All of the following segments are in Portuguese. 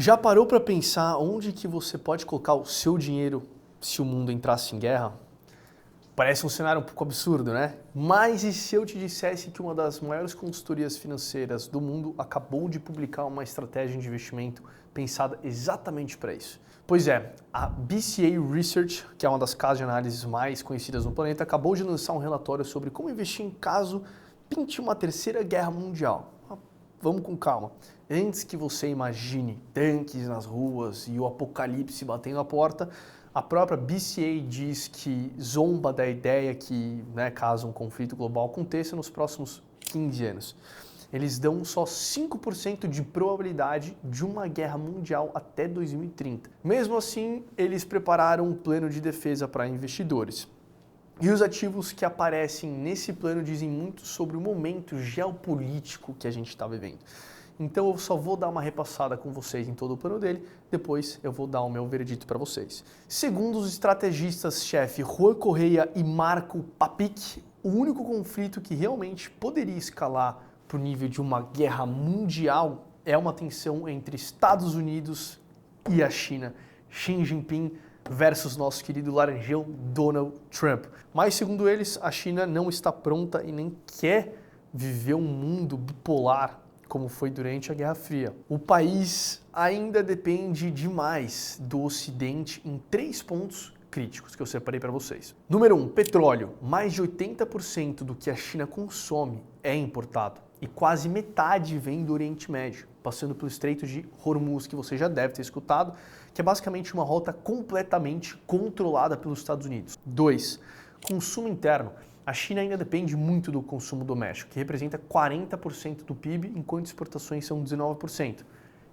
Já parou para pensar onde que você pode colocar o seu dinheiro se o mundo entrasse em guerra? Parece um cenário um pouco absurdo, né? Mas e se eu te dissesse que uma das maiores consultorias financeiras do mundo acabou de publicar uma estratégia de investimento pensada exatamente para isso? Pois é, a BCA Research, que é uma das casas de análise mais conhecidas no planeta, acabou de lançar um relatório sobre como investir em caso pinte uma terceira guerra mundial. Vamos com calma. Antes que você imagine tanques nas ruas e o apocalipse batendo a porta, a própria BCA diz que zomba da ideia que, caso um conflito global aconteça nos próximos 15 anos. Eles dão só 5% de probabilidade de uma guerra mundial até 2030. Mesmo assim, eles prepararam um plano de defesa para investidores. E os ativos que aparecem nesse plano dizem muito sobre o momento geopolítico que a gente está vivendo. Então eu só vou dar uma repassada com vocês em todo o plano dele, depois eu vou dar o meu veredito para vocês. Segundo os estrategistas-chefe Juan Correia e Marco Papic, o único conflito que realmente poderia escalar para o nível de uma guerra mundial é uma tensão entre Estados Unidos e a China. Xi Jinping versus nosso querido laranjão Donald Trump. Mas, segundo eles, a China não está pronta e nem quer viver um mundo bipolar como foi durante a Guerra Fria. O país ainda depende demais do Ocidente em 3 pontos críticos que eu separei para vocês. Número 1, petróleo. Mais de 80% do que a China consome é importado e quase metade vem do Oriente Médio, passando pelo Estreito de Hormuz, que você já deve ter escutado, que é basicamente uma rota completamente controlada pelos Estados Unidos. 2, consumo interno. A China ainda depende muito do consumo doméstico, que representa 40% do PIB, enquanto exportações são 19%.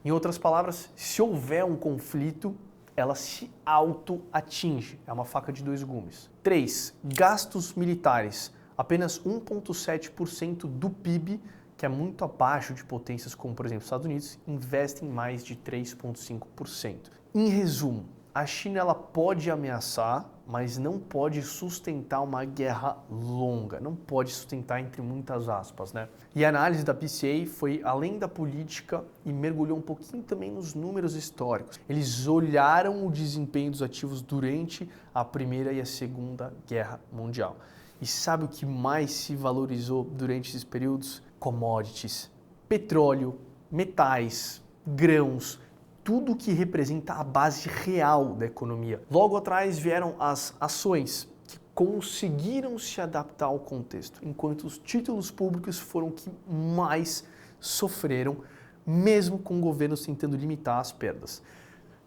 Em outras palavras, se houver um conflito, ela se auto-atinge. É uma faca de 2 gumes. 3, gastos militares. Apenas 1,7% do PIB, que é muito abaixo de potências como, por exemplo, os Estados Unidos, investem mais de 3,5%. Em resumo, a China ela pode ameaçar, mas não pode sustentar uma guerra longa, não pode sustentar entre muitas aspas, né? E a análise da PCA foi além da política e mergulhou um pouquinho também nos números históricos. Eles olharam o desempenho dos ativos durante a Primeira e a Segunda Guerra Mundial. E sabe o que mais se valorizou durante esses períodos? Commodities, petróleo, metais, grãos, tudo que representa a base real da economia. Logo atrás vieram as ações, que conseguiram se adaptar ao contexto, enquanto os títulos públicos foram que mais sofreram, mesmo com governos tentando limitar as perdas.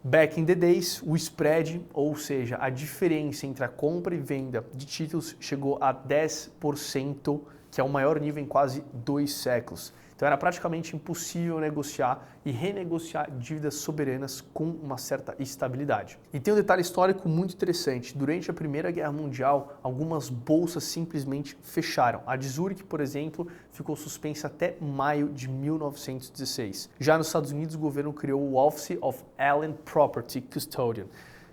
Back in the days, o spread, ou seja, a diferença entre a compra e venda de títulos chegou a 10%, que é o maior nível em quase 2 séculos. Então era praticamente impossível negociar e renegociar dívidas soberanas com uma certa estabilidade. E tem um detalhe histórico muito interessante. Durante a Primeira Guerra Mundial, algumas bolsas simplesmente fecharam. A de Zurich, por exemplo, ficou suspensa até maio de 1916. Já nos Estados Unidos, o governo criou o Office of Alien Property Custodian,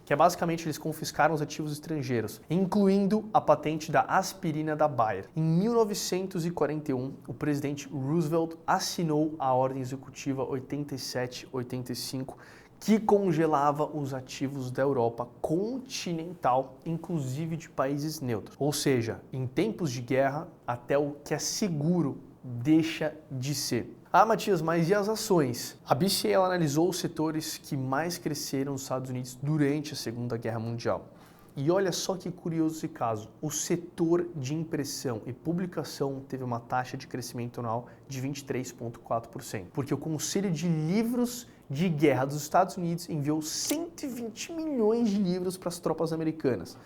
que é basicamente eles confiscaram os ativos estrangeiros, incluindo a patente da aspirina da Bayer. Em 1941, o presidente Roosevelt assinou a Ordem Executiva 8785, que congelava os ativos da Europa continental, inclusive de países neutros. Ou seja, em tempos de guerra, até o que é seguro deixa de ser. Ah, Matias, mas e as ações? A BCA ela analisou os setores que mais cresceram nos Estados Unidos durante a Segunda Guerra Mundial. E olha só que curioso esse caso. O setor de impressão e publicação teve uma taxa de crescimento anual de 23,4%, porque o Conselho de Livros de Guerra dos Estados Unidos enviou 120 milhões de livros para as tropas americanas.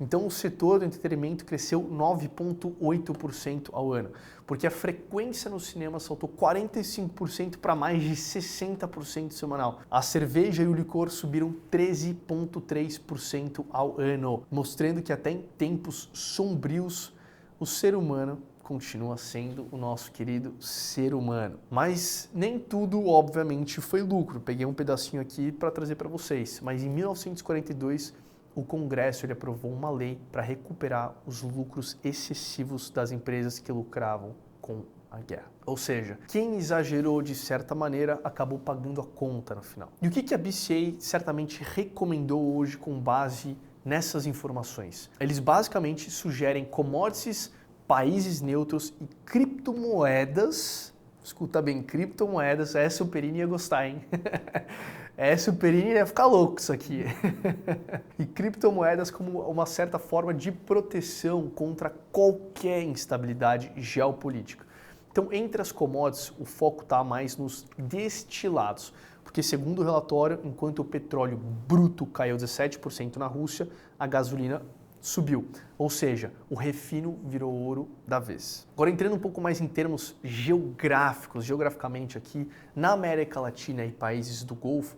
Então o setor do entretenimento cresceu 9,8% ao ano, porque a frequência no cinema saltou 45% para mais de 60% semanal. A cerveja e o licor subiram 13,3% ao ano, mostrando que até em tempos sombrios o ser humano continua sendo o nosso querido ser humano. Mas nem tudo, obviamente, foi lucro. Peguei um pedacinho aqui para trazer para vocês. Mas em 1942, o Congresso ele aprovou uma lei para recuperar os lucros excessivos das empresas que lucravam com a guerra. Ou seja, quem exagerou de certa maneira acabou pagando a conta no final. E o que a BCA certamente recomendou hoje com base nessas informações? Eles basicamente sugerem commodities, países neutros e criptomoedas. Escuta bem, criptomoedas, essa o Perini ia gostar, hein? Essa o Perini ia ficar louco isso aqui. E criptomoedas como uma certa forma de proteção contra qualquer instabilidade geopolítica. Então, entre as commodities, o foco está mais nos destilados, porque segundo o relatório, enquanto o petróleo bruto caiu 17% na Rússia, a gasolina subiu, ou seja, o refino virou ouro da vez. Agora entrando um pouco mais em termos geográficos, geograficamente aqui, na América Latina e países do Golfo,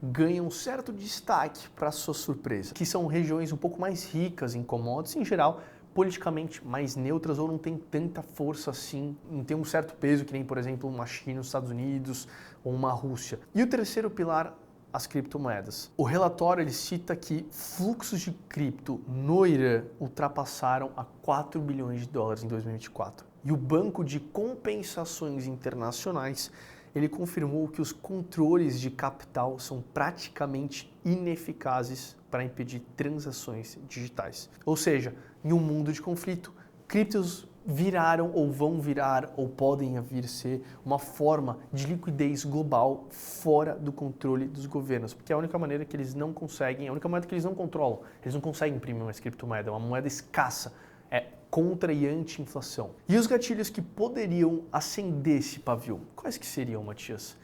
ganham um certo destaque para sua surpresa, que são regiões um pouco mais ricas em commodities, em geral, politicamente mais neutras ou não tem tanta força assim, não tem um certo peso que nem, por exemplo, uma China, os Estados Unidos ou uma Rússia. E o terceiro pilar, as criptomoedas. O relatório ele cita que fluxos de cripto no Irã ultrapassaram a 4 bilhões de dólares em 2024. E o Banco de Compensações Internacionais ele confirmou que os controles de capital são praticamente ineficazes para impedir transações digitais. Ou seja, em um mundo de conflito, criptos viraram ou vão virar ou podem vir ser uma forma de liquidez global fora do controle dos governos, porque é a única maneira que eles não conseguem, a única moeda que eles não controlam, eles não conseguem imprimir uma criptomoeda, é uma moeda escassa, é contra e anti-inflação. E os gatilhos que poderiam acender esse pavio, quais que seriam, Matias?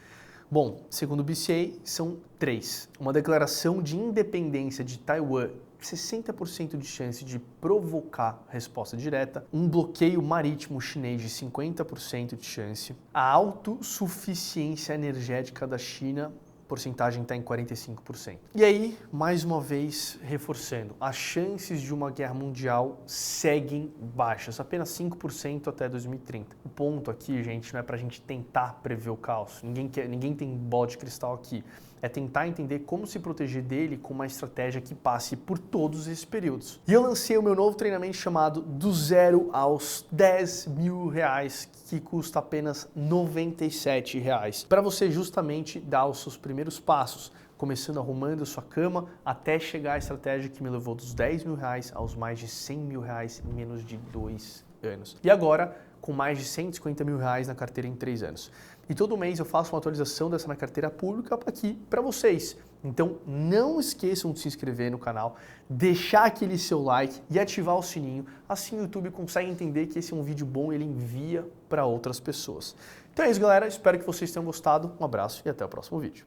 Bom, segundo o BCA, são 3. Uma declaração de independência de Taiwan, 60% de chance de provocar resposta direta, um bloqueio marítimo chinês de 50% de chance, a autossuficiência energética da China, porcentagem está em 45%. E aí, mais uma vez, reforçando, as chances de uma guerra mundial seguem baixas, apenas 5% até 2030. O ponto aqui, gente, não é para a gente tentar prever o caos, ninguém tem bola de cristal aqui. É tentar entender como se proteger dele com uma estratégia que passe por todos esses períodos. E eu lancei o meu novo treinamento chamado Do Zero aos 10 mil reais, que custa apenas R$ 97, para você justamente dar os seus primeiros passos, começando arrumando a sua cama até chegar à estratégia que me levou dos 10 mil reais aos mais de 100 mil reais em menos de 2 anos. E agora, com mais de 150 mil reais na carteira em 3 anos. E todo mês eu faço uma atualização dessa minha carteira pública aqui para vocês. Então não esqueçam de se inscrever no canal, deixar aquele seu like e ativar o sininho. Assim o YouTube consegue entender que esse é um vídeo bom e ele envia para outras pessoas. Então é isso, galera. Espero que vocês tenham gostado. Um abraço e até o próximo vídeo.